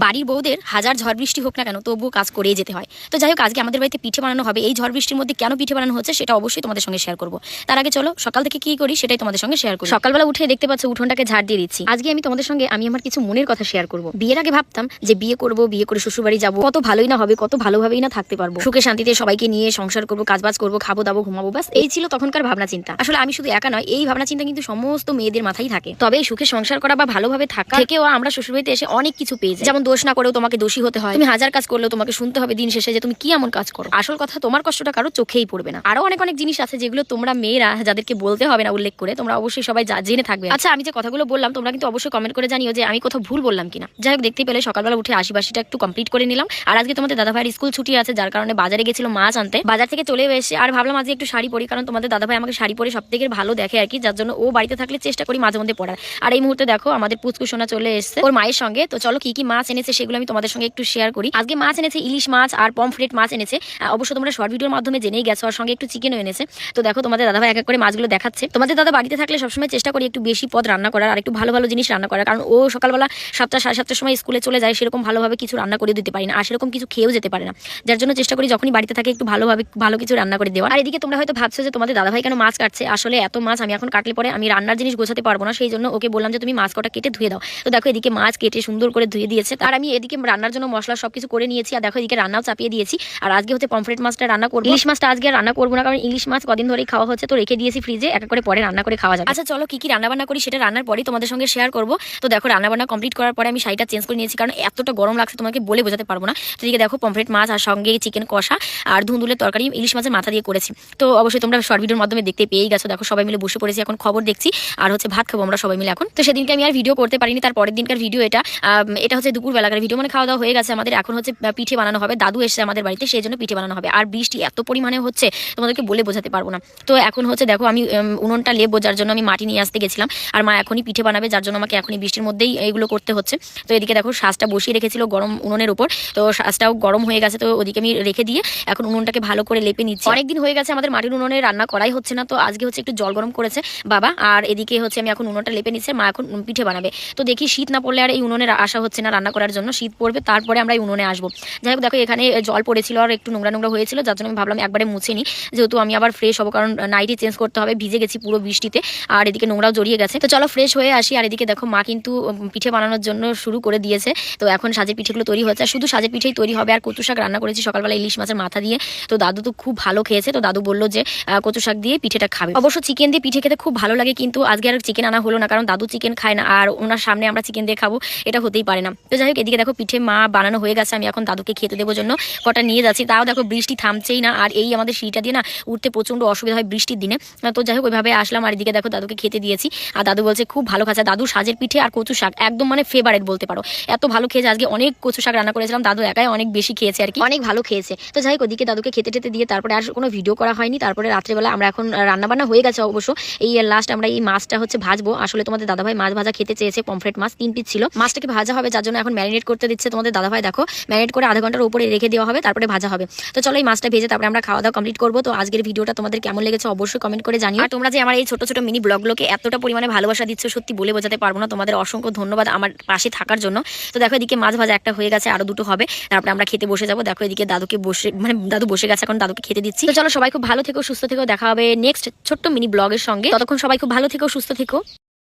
বাড়ির বউদের হাজার ঝড় বৃষ্টি হোক না কেন তবুও কাজ করেই যেতে হয়। তো যাই হোক, আজকে আমাদের বাড়িতে পিঠে বানানো হবে। এই ঝড় বৃষ্টির মধ্যে কেন পিঠে বানানো হচ্ছে সেটা অবশ্যই তোমাদের সঙ্গে শেয়ার করবো। তার আগে চলো সকাল থেকে কি করি সেটাই তোমাদের সঙ্গে শেয়ার করি। সকালবেলা উঠে দেখতে পাচ্ছ উঠোনটাকে ঝাড় দিয়ে দিচ্ছি। আজকে আমি তোমাদের সঙ্গে আমার কিছু মনের কথা শেয়ার করবো। বিয়ের আগে ভাবতাম যে বিয়ে করবো, বিয়ে করে শ্বশুরবাড়ি যাবো, কত ভালোই না হবে, কত ভালোভাবেই না থাকতে পারবো, সুখে শান্তিতে সবাইকে নিয়ে সংসার করবো, কাজবাজ করবো, খাবো দাবো, ঘুমাবো, বাস এই ছিল তখনকার ভাবনা চিন্তা। আসলে আমি শুধু একা নয়, এই ভাবনা চিন্তা কিন্তু সমস্ত মেয়েদের মাথায় থাকে। তবে এই সুখে সংসার করা বা ভালোভাবে থাকা থেকেও আমরা শ্বশুরবাড়িতে এসে অনেক কিছু পেয়ে যাই। যেমন দোষ না করেও তোমাকে দোষী হতে হয়, তুমি হাজার কাজ করলেও তোমাকে শুনতে হবে দিন শেষে যে তুমি কি এমন কাজ করো। আসল কথা, তোমার কষ্টটা কারো চোখেই পড়বে না। আরো অনেক অনেক জিনিস আছে যেগুলো তোমরা মেয়েরা, যাদেরকে বলতে হবে না উল্লেখ করে, তোমরা অবশ্যই সবাই জেনে থাকবে। আচ্ছা, আমি যে কথাগুলো বললাম তোমরা কিন্তু অবশ্যই কমেন্ট করে জানিও যে আমি কোথাও ভুল বললাম কিনা। যাই হোক, দেখতে পেলে সকালবেলা উঠে আশিবাসিটা একটু কমপ্লিট করে নিলাম। আর আজকে তোমাদের দাদাভাইয়ের স্কুল ছুটি আছে, যার কারণে বাজারে গেছিল মাছ আনতে। বাজার থেকে চলে এসে আর ভাবলাম আজকে একটু শাড়ি পরি, কারণ তোমাদের দাদাভাই আমাকে শাড়ি পরে সব থেকে ভালো দেখে আর কি, যার জন্য ও বাড়িতে থাকলে চেষ্টা করি মাঝে মধ্যে পড়ার। আর এই মুহূর্তে দেখো আমাদের পুচকুসোনা চলে এসেছে ওর মায়ের সঙ্গে। তো চলো কি কি মাছ এনেছে সেগুলো আমি তোমাদের সঙ্গে একটু শেয়ার করি। আজকে মাছ এনেছে ইলিশ মাছ আর পমফ্রেট মাছ এনেছে। অবশ্য তোমরা শর্ট ভিডিওর মাধ্যমে জেনেই গেছো। আর সঙ্গে একটু চিকেনও এনেছে। তো দেখো তোমাদের দাদাভাই এক এক করে মাছগুলো দেখাচ্ছে। তোমাদের দাদা বাড়িতে থাকলে সবসময় চেষ্টা করি একটু বেশি পদ রান্না করার আর একটু ভালো ভালো জিনিস রান্না করার, কারণ ও সকালবেলা 7টা সাড়ে 7টার সময় স্কুলে চলে যায়, সেরকম ভালোভাবে কিছু রান্না করে দিতে পারি না, আর সেরকম কিছু খেয়েও যেতে পারে না। যার জন্য চেষ্টা করি যখনই বাড়িতে থাকে একটু ভালোভাবে ভালো কিছু রান্না করে দেওয়া। আর এদিকে তোমরা হয়তো ভাবছো যে তোমাদের দাদাভাই কেন মাছ কাটছে। আসলে এত মাছ আমি এখন কাটলে পরে আমি রান্নার জিনিস গোছাতে পারবো না, সেই জন্য ওকে বললাম যে তুমি মাছ কটা কেটে ধুয়ে দাও। তো দেখো এদিকে মাছ কেটে সুন্দর করে ধুয়ে দিয়েছে। আর আমি এদিকে রান্নার জন্য মশলা সবকিছু করে নিয়েছি। আর দেখো এদিকে রান্নাও চাপিয়ে দিয়েছি। আর আজকে হচ্ছে পমফ্রেট মাছটা রান্না করবো। ইলিশ মাছটা আজকে রান্না করবো না, কারণ ইলিশ মাছ কদিন ধরেই খাওয়া হচ্ছে, তো রেখে দিয়েছি ফ্রিজে, এক করে পরে রান্না করে খাওয়া যাবে। আচ্ছা চলো কি কি রান্না বান্না করি সেটা রান্নার পরেই তোমাদের সঙ্গে শেয়ার করবো। তো দেখো রান্না বান্না কমপ্লিট করার পরে আমি শাড়িটা চেঞ্জ করে নিয়েছি, কারণ এতটা গরম লাগছে তোমাকে বলে বোঝাতে পারবো না। তো এদিকে দেখো পমফ্রেট মাছ আর সঙ্গে চিকেন কষা আর ধুন্দুলের তরকারি ইলিশ মাছের মাথা দিয়ে করেছি। তো অবশ্যই তোমরা শর্ট ভিডিওর মাধ্যমে দেখতে পেয়েই গেছো। দেখো সবাই মিলে বসে পড়েছি, এখন খবর দেখছি আর হচ্ছে ভাত খাবো আমরা সবাই মিলে এখন। তো সেদিনকে আমি আর ভিডিও করতে পারিনি, তার পরের দিনকার ভিডিও এটা হচ্ছে দুপুরবেলাকার ভিডিও, মানে খাওয়া দাওয়া হয়ে গেছে আমাদের। এখন হচ্ছে পিঠে বানানো হবে, দাদু এসেছে আমাদের বাড়িতে, সেই জন্য পিঠে বানানো হবে। আর বৃষ্টি এত পরিমাণে হচ্ছে তোমাদেরকে বলে বোঝাতে পারবো না। তো এখন হচ্ছে দেখো আমি উনুনটা লেবো, যার জন্য আমি মাটি নিয়ে আসতে গেছিলাম। আর মা এখনই পিঠে বানাবে, যার জন্য আমাকে এখনই বৃষ্টির মধ্যেই এইগুলো করতে হচ্ছে। তো এদিকে দেখো শাঁসটা বসিয়ে রেখেছিল গরম উনুনের উপর, তো শাঁসটাও গরম হয়ে গেছে। তো ওদিকে আমি রেখে দিয়ে এখন উনুনটাকে ভালো করে লেপে নিচ্ছি। অনেকদিন হয়ে গেছে আমাদের মাটির উনুনে রান্না করাই হচ্ছে না, তো আজকে হচ্ছে একটু জল গরম করেছে বাবা। আর এদিকে হচ্ছে আমি এখন উনুনটা লেপে নিচ্ছে, মা এখন পিঠে বানাবে। তো দেখি শীত না পড়লে আর এই উনুনে আসা হচ্ছে না রান্না করার জন্য, শীত পড়বে তারপরে আমরা এই উনুনে আসবো। যাই হোক দেখো এখানে জল পড়েছিল আর একটু নোংরা নোংরা হয়েছিল, যার জন্য আমি ভাবলাম একবারে মুছে নিই, যেহেতু আমি আবার ফ্রেশ হবো, কারণ নাইটি চেঞ্জ করতে হবে, ভিজে গেছি পুরো বৃষ্টিতে। আর এদিকে নোংরাও জড়িয়ে গেছে। তো চলো ফ্রেশ হয়ে আসি। আর এদিকে দেখো মা কিন্তু পিঠে বানানোর জন্য শুরু করে দিয়েছে। তো এখন সাজের পিঠেগুলো তৈরি হচ্ছে, আর শুধু সাজের পিঠেই তৈরি হবে। আর কচু শাক রান্না করেছি সকালবেলা ইলিশ মাছের মাথা দিয়ে। তো দাদু তো খুব ভালো খেয়েছে, তো দাদু বললো যে কচু শাক দিয়ে পিঠেটা খাবে। অবশ্য চিকেন দিয়ে পিঠে খেতে খুব ভালো লাগে, কিন্তু আজকে আর চিকেন আনা হলো না, কারণ দাদু চিকেন খায় না, আর ওনার সামনে আমরা চিকেন দিয়ে খাবো এটা হতেই পারে না। তো যাই হোক এদিকে দেখো পিঠে মা বানানো হয়ে গেছে, আমি এখন দাদুকে খেতে দেবো জন্য কটা নিয়ে যাচ্ছি। তাও দেখো বৃষ্টি থামছেই না, আর এই আমাদের সিঁড়িটা দিয়ে না উঠতে প্রচন্ড অসুবিধা হয় বৃষ্টির দিনে। তো যাই হোক ওইভাবে আসলাম। আর এদিকে দেখো দাদুকে খেতে দিয়েছি, আর দাদু বলছে খুব ভালো খাচ্ছে। দাদু সাজের পিঠে আর কচু শাক একদম মানে ফেভারিট বলতে পারো, এত ভালো খেয়েছে। আজকে অনেক কচু শাক রান্না করেছিলাম, দাদু একাই অনেক বেশি খেয়েছে আর কি, অনেক ভালো খেয়েছে। তো যাই হোক ওদিকে দাদুকে খেতে টেতে দিয়ে তারপরে আর কোনো ভিডিও করা হয়নি। তারপরে রাত্রেবেলা আমরা এখন রান্না বান্না হয়ে গেছে অবশ্য। এই লাস্ট আমরা এই মাছটা হচ্ছে ভাজবো। আসলে তোমাদের দাদাভাই মাছ ভাজা খেতে চেয়েছে, পমফ্রেট মাছ 3 পিস ছিল, মাছটাকে ভাজা হবে, যার জন্য এখন ম্যারিনেট করতে দিচ্ছে তোমাদের দাদাভাই। দেখো ম্যারিনেট করে আধা ঘন্টার উপরে রেখে দেওয়া হবে, তারপরে ভাজা হবে। তো চলো এই মাছটা ভেজে তারপরে আমরা খাওয়া দাওয়া কমপ্লিট করবো। তো আজকের ভিডিওটা তোমাদের কেমন লেগেছে অবশ্যই কমেন্ট করে জানিও। আর তোমরা যে আমার এই ছোট ছোট মিনি ব্লগগুলোকে এতটা পরিমাণে ভালোবাসা দিচ্ছ সত্যি বলে বোঝাতে পারবো না। তোমাদের অসংখ্য ধন্যবাদ আমার পাশে থাকার জন্য। তো দেখো এদিকে মাছ ভাজা একটা হয়ে গেছে, আরো 2টো হবে, তারপরে আমরা খেতে বসে যাবো। দেখো এদিকে দাদুকে বসে দাদু বসে গেছে, এখন দাদুকে খেতে দিচ্ছি। তো চলো সবাই খুব ভালো থেকো, সুস্থ থেকো, দেখা হবে নেক্সট ছোট্ট মিনি ব্লগের সঙ্গে। ততক্ষণ সবাই খুব ভালো থেকো, সুস্থ থেকো।